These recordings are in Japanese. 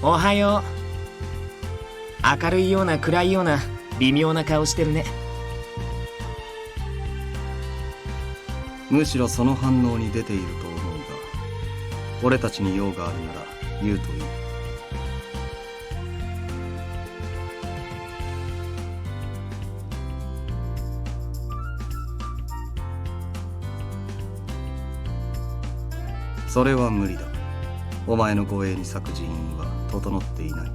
おはよう。明るいような暗いような微妙な顔してるね。むしろその反応に出ていると思うが、俺たちに用があるなら言うといい。それは無理だ。お前の護衛に咲く人員は整っていない。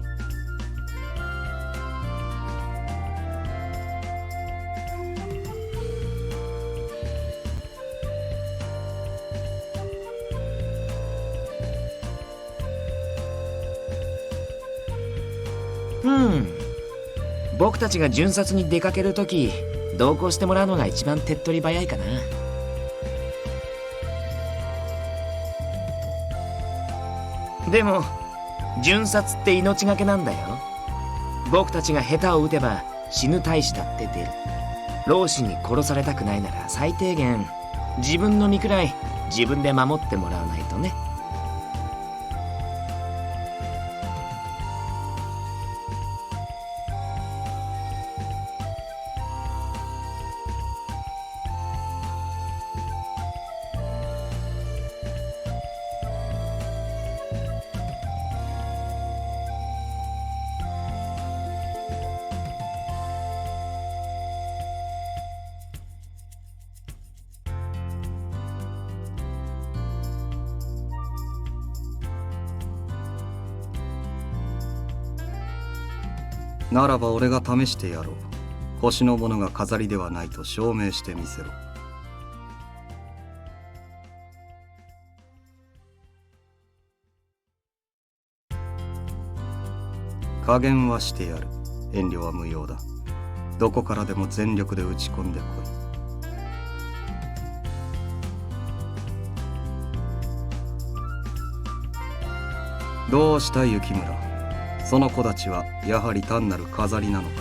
僕たちが巡察に出かけるとき同行してもらうのが一番手っ取り早いかな。でも巡察って命がけなんだよ。僕たちが下手を打てば死ぬ大使だって出る。老子に殺されたくないなら最低限自分の身くらい自分で守ってもらわないとね。ならば俺が試してやろう。星のものが飾りではないと証明してみせろ。加減はしてやる。遠慮は無用だ。どこからでも全力で打ち込んでこい。どうした雪村。その子たちはやはり単なる飾りなのか。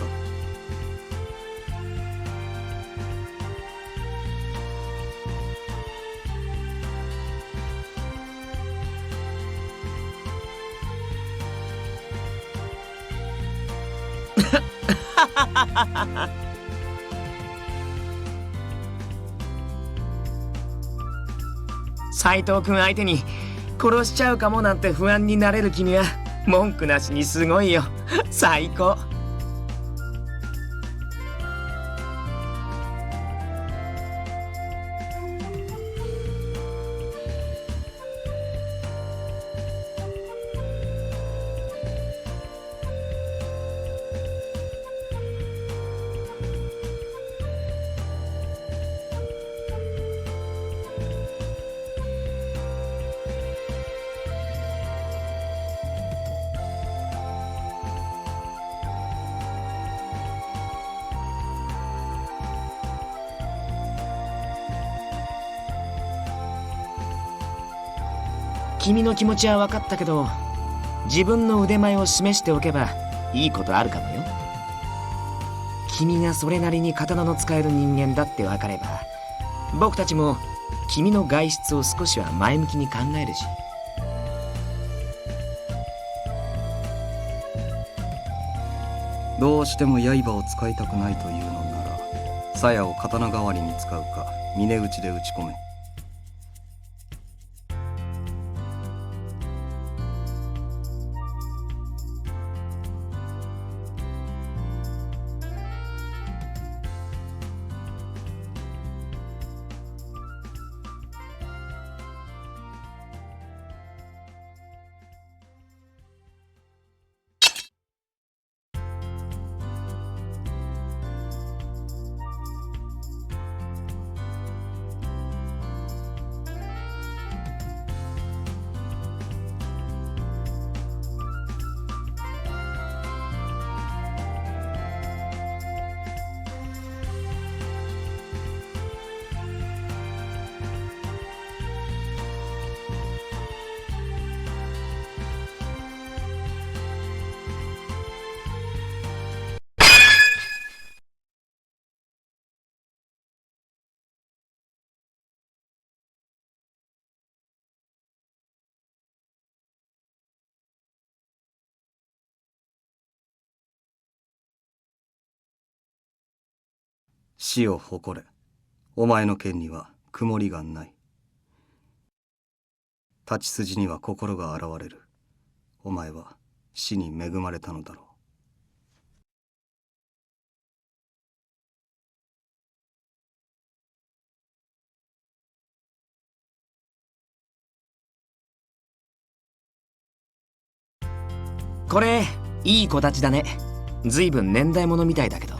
斉藤君相手に殺しちゃうかもなんて不安になれる君は文句なしにすごいよ。最高。君の気持ちは分かったけど、自分の腕前を示しておけばいいことあるかもよ。君がそれなりに刀の使える人間だって分かれば、僕たちも君の外出を少しは前向きに考えるし。どうしても刃を使いたくないというのなら、鞘を刀代わりに使うか峰打ちで打ち込め。死を誇れ。お前の剣には曇りがない。立ち筋には心が現れる。お前は死に恵まれたのだろう。これいい子たちだね。ずいぶん年代物みたいだけど。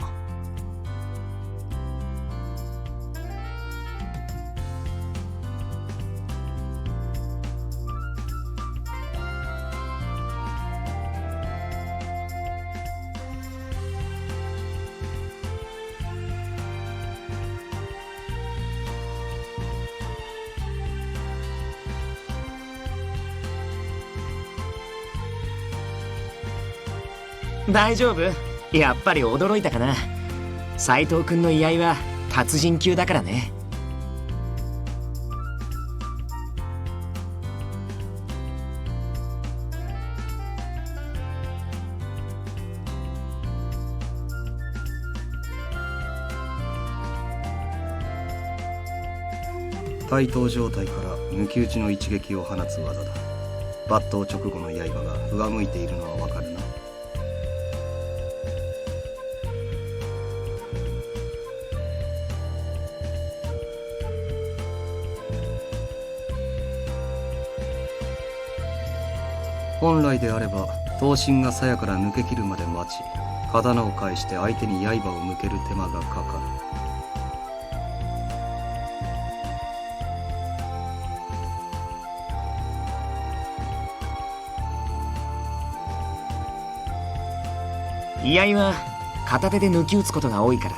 大丈夫？やっぱり驚いたかな。斎藤君の居合は達人級だからね。対等状態から抜き打ちの一撃を放つ技だ。抜刀直後の刃が上向いているのはわかるな。本来であれば刀身が鞘から抜け切るまで待ち、刀を返して相手に刃を向ける手間がかかる。居合は片手で抜き打つことが多いから、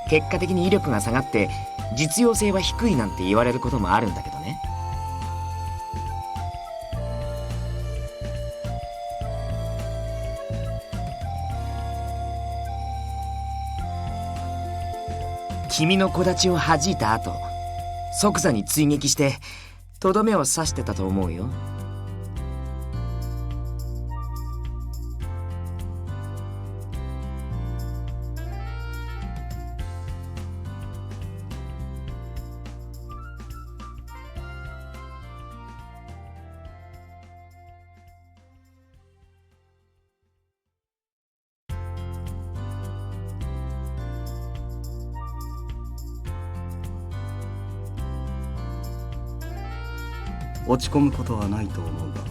結果的に威力が下がって実用性は低いなんて言われることもあるんだけどね。君の小太刀を弾いた後、即座に追撃してとどめを刺してたと思うよ。落ち込むことはないと思うが、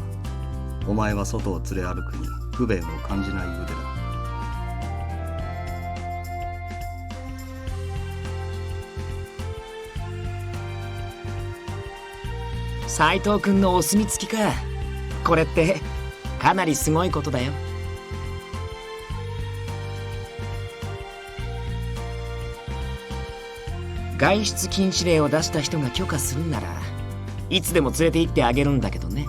お前は外を連れ歩くに不便を感じない腕だ。斎藤君のお墨付きか。これってかなりすごいことだよ。外出禁止令を出した人が許可するならいつでも連れて行ってあげるんだけどね。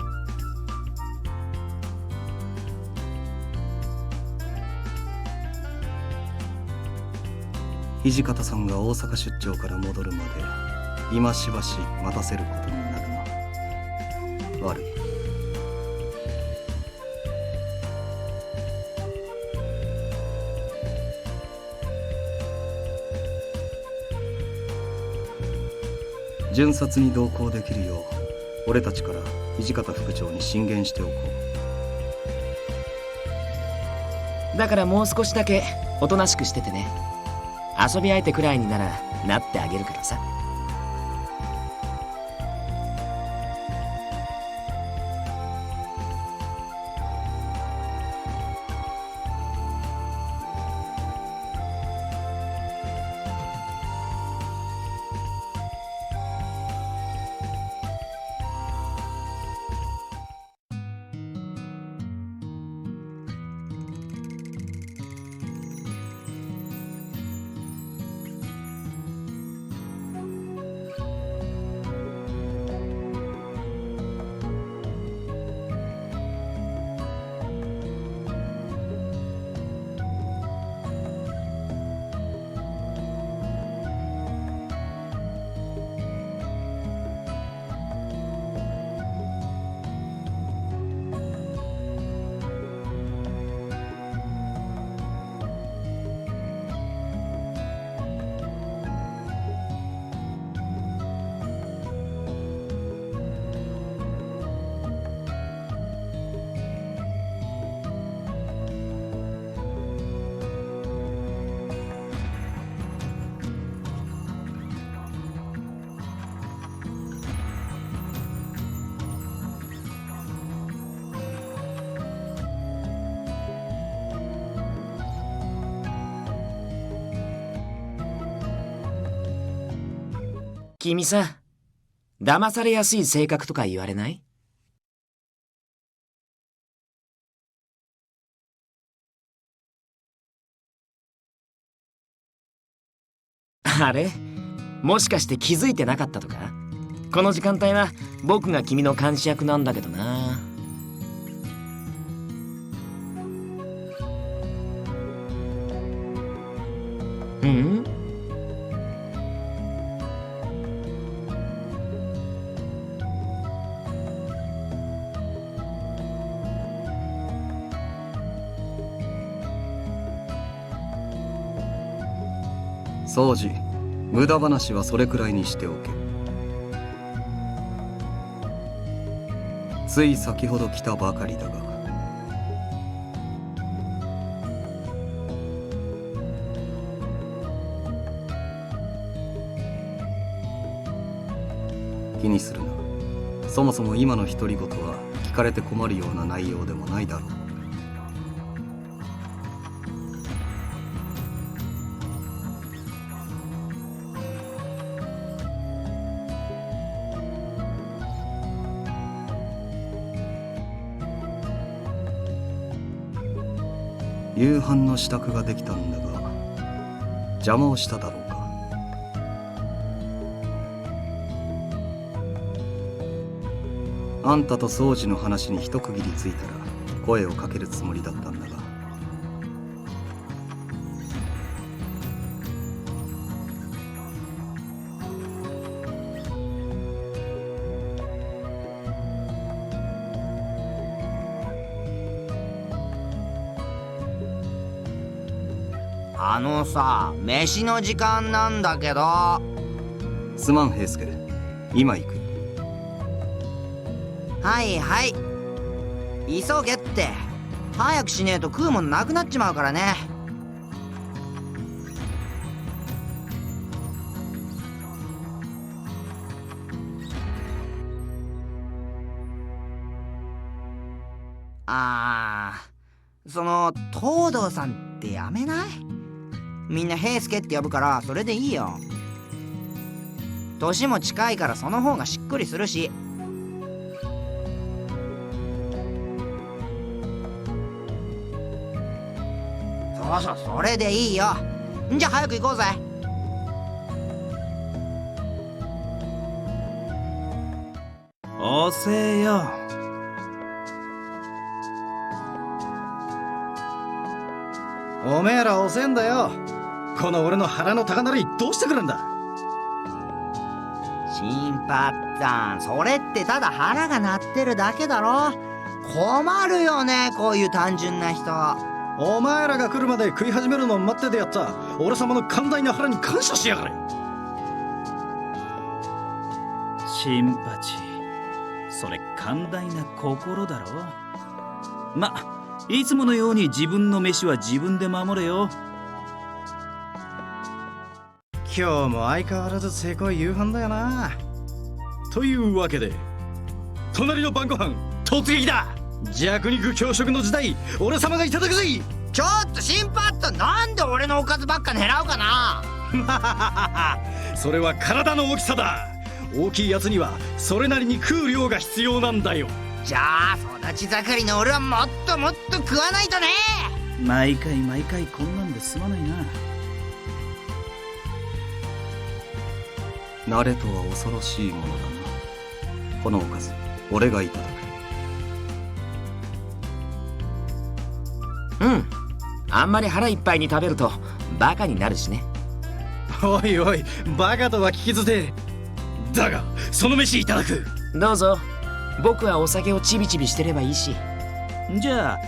土方さんが大阪出張から戻るまで今しばし待たせることになるな。悪い。巡察に同行できるよう俺たちから土方副長に進言しておこう。だからもう少しだけおとなしくしててね。遊び相手くらいにならなってあげるからさ。君さ、騙されやすい性格とか言われない？あれ？もしかして気づいてなかったとか？この時間帯は僕が君の監視役なんだけどな。うん？掃除、無駄話はそれくらいにしておけ。つい先ほど来たばかりだが。気にするな。そもそも今の独り言は聞かれて困るような内容でもないだろう。夕飯の支度ができたんだが邪魔をしただろうか。あんたと掃除の話に一区切りついたら声をかけるつもりだったんだが。飯の時間なんだけど。すまん平助、今行く。はいはい、急げって。早くしねえと食うもんなくなっちまうからね。東堂さんってやめない？みんな平助って呼ぶからそれでいいよ。年も近いからその方がしっくりするし。そう、それでいいよ。じゃあ早く行こうぜ。遅えよ。おめえら遅えんだよ。この俺の腹の高鳴りどうしてくるんだ。新八さん、それってただ腹が鳴ってるだけだろ。困るよね、こういう単純な人。お前らが来るまで食い始めるのを待っててやった俺様の寛大な腹に感謝しやがれ。新八、それ寛大な心だろ。いつものように自分の飯は自分で守れよ。今日も相変わらずせこい夕飯だよな。というわけで隣の晩ご飯突撃だ。弱肉強食の時代俺様がいただくぜ。ちょっと新八さん、なんで俺のおかずばっか狙うかな。それは体の大きさだ。大きいやつにはそれなりに食う量が必要なんだよ。じゃあ育ち盛りの俺はもっともっと食わないとね。毎回こんなんですまないな。慣れとは恐ろしいものだな。このおかず俺がいただく。うん。あんまり腹いっぱいに食べるとバカになるしね。おいおい、バカとは聞き捨て。だがその飯いただく。どうぞ。僕はお酒をちびちびしてればいいし。じゃあ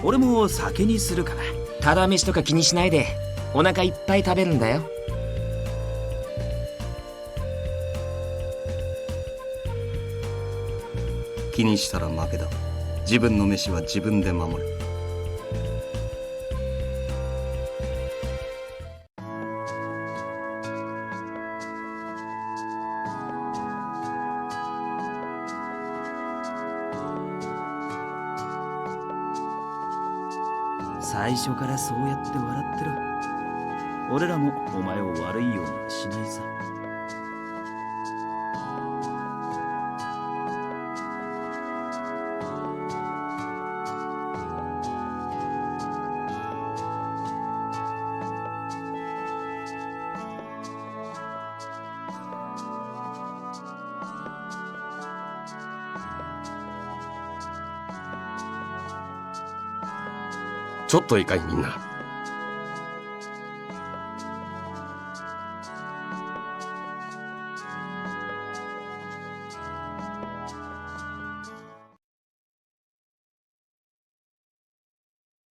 俺も酒にするから。ただ飯とか気にしないでお腹いっぱい食べるんだよ。気にしたら負けだ。自分の飯は自分で守れ。最初からそうやって笑ってろ。俺らもお前を悪いようにはしないさ。ちょっといいかいみんな。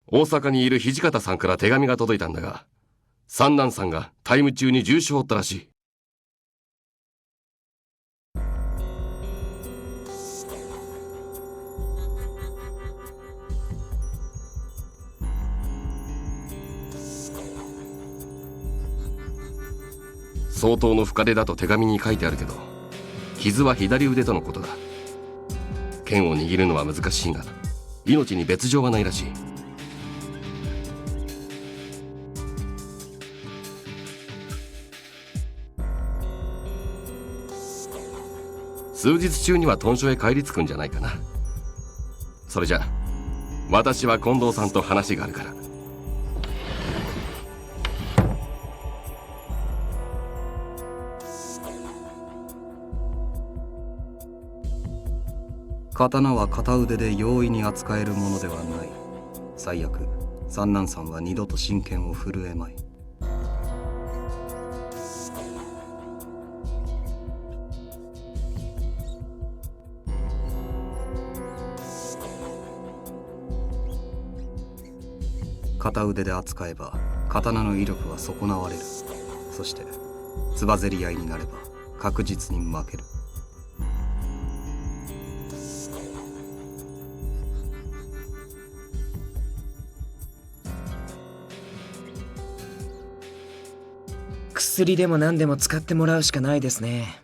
大阪にいる土方さんから手紙が届いたんだが、三男さんがタイム中に重傷を負ったらしい。相当の深手だと手紙に書いてあるけど、傷は左腕とのことだ。剣を握るのは難しいが、命に別状はないらしい。数日中には屯所へ帰り着くんじゃないかな。それじゃ私は近藤さんと話があるから。刀は片腕で容易に扱えるものではない。最悪、三男さんは二度と真剣を震えまい。片腕で扱えば刀の威力は損なわれる。そしてつばぜり合いになれば確実に負ける。薬でも何でも使ってもらうしかないですね。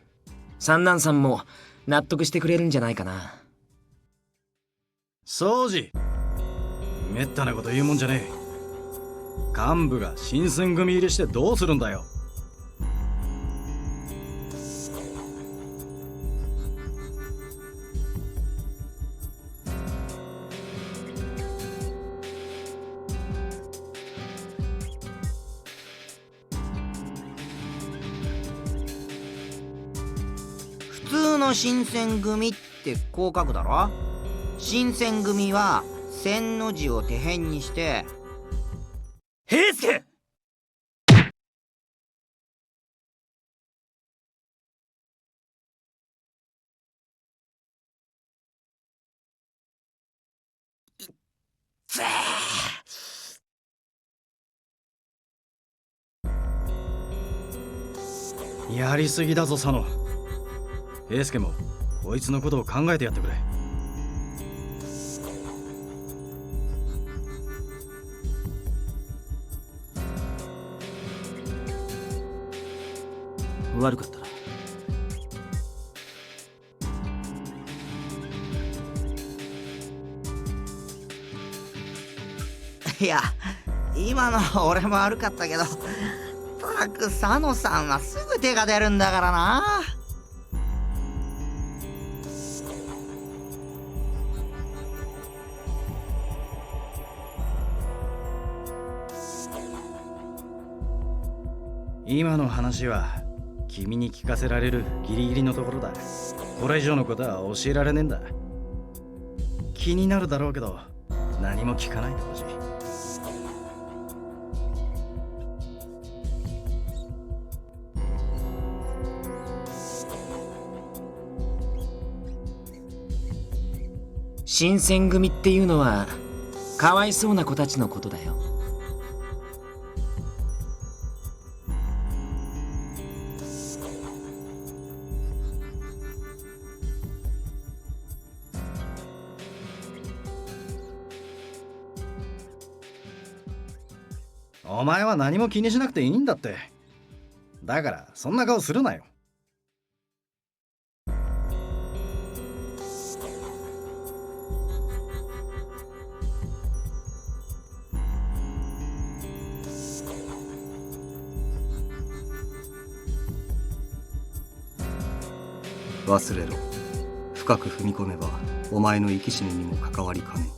三男さんも納得してくれるんじゃないかな。掃除、めったなこと言うもんじゃねえ。幹部が新選組入りしてどうするんだよ。普通の新選組ってこう書くだろ。新選組は千の字を手辺にして平助。やりすぎだぞ佐野。平助もこいつのことを考えてやってくれ。悪かったな。いや、今のは俺も悪かったけど、ったく佐野さんはすぐ手が出るんだからな。今の話は君に聞かせられるギリギリのところだ。これ以上のことは教えられねえんだ。気になるだろうけど何も聞かないでほしい。新選組っていうのはかわいそうな子たちのことだよ。お前は何も気にしなくていいんだって。だからそんな顔するなよ。忘れろ。深く踏み込めばお前の生き死ににも関わりかねん。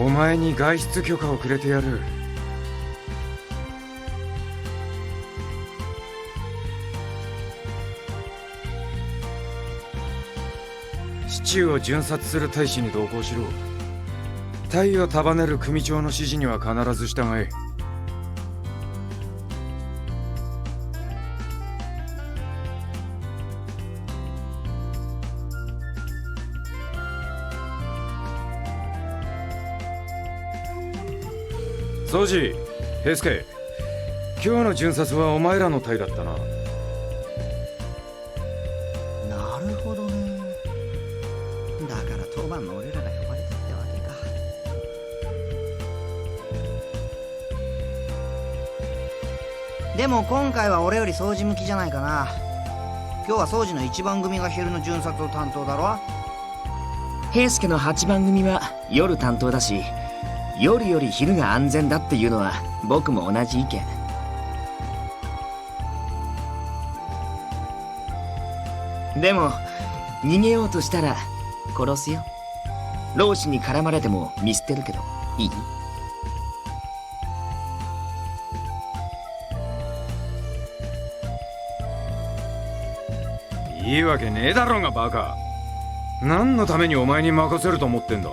お前に外出許可をくれてやる。市中を巡察する大使に同行しろ。隊を束ねる組長の指示には必ず従え。宗次、平助、今日の巡察はお前らの隊だったな。なるほどね。だから当番の俺らが呼ばれたってわけか。でも今回は俺より掃除向きじゃないかな。今日は掃除の一番組が昼の巡察を担当だろ。平助の8番組は夜担当だし、夜より昼が安全だっていうのは僕も同じ意見。でも逃げようとしたら殺すよ。老子に絡まれても見捨てるけどいい？いいわけねえだろうがバカ。何のためにお前に任せると思ってんだ。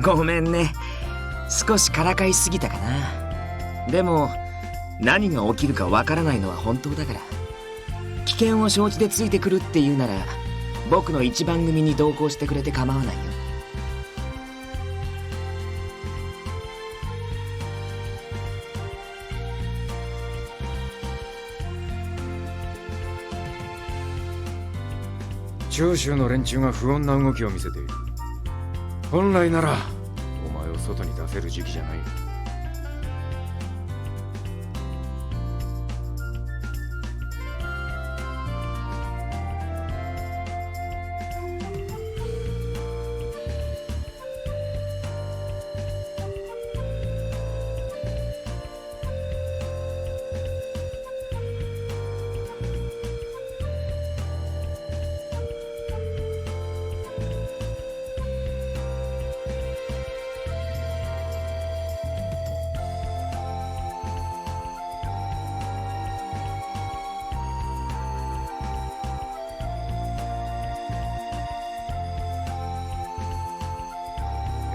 ごめんね、少しからかいすぎたかな。でも何が起きるかわからないのは本当だから、危険を承知でついてくるっていうなら僕の一番組に同行してくれて構わないよ。長州の連中が不穏な動きを見せている。本来ならお前を外に出せる時期じゃない。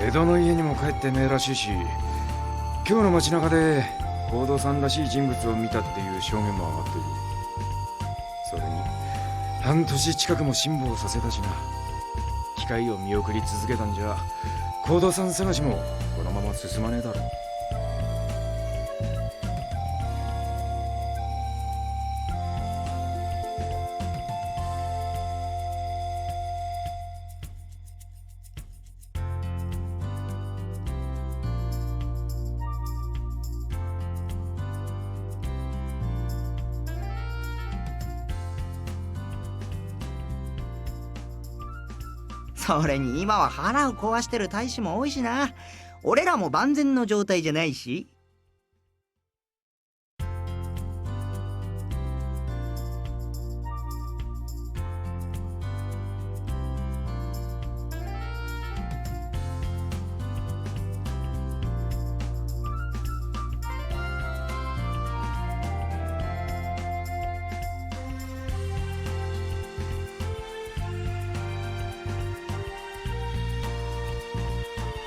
江戸の家にも帰ってねえらしいし、今日の街中で報道さんらしい人物を見たっていう証言も上がっている。それに半年近くも辛抱させたしな。機会を見送り続けたんじゃ報道さん探しもこのまま進まねえだろう。それに今は腹を壊してる大使も多いしな。俺らも万全の状態じゃないし。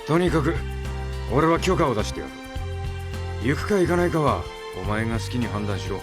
とにかく俺は許可を出してやる。行くか行かないかはお前が好きに判断しろ。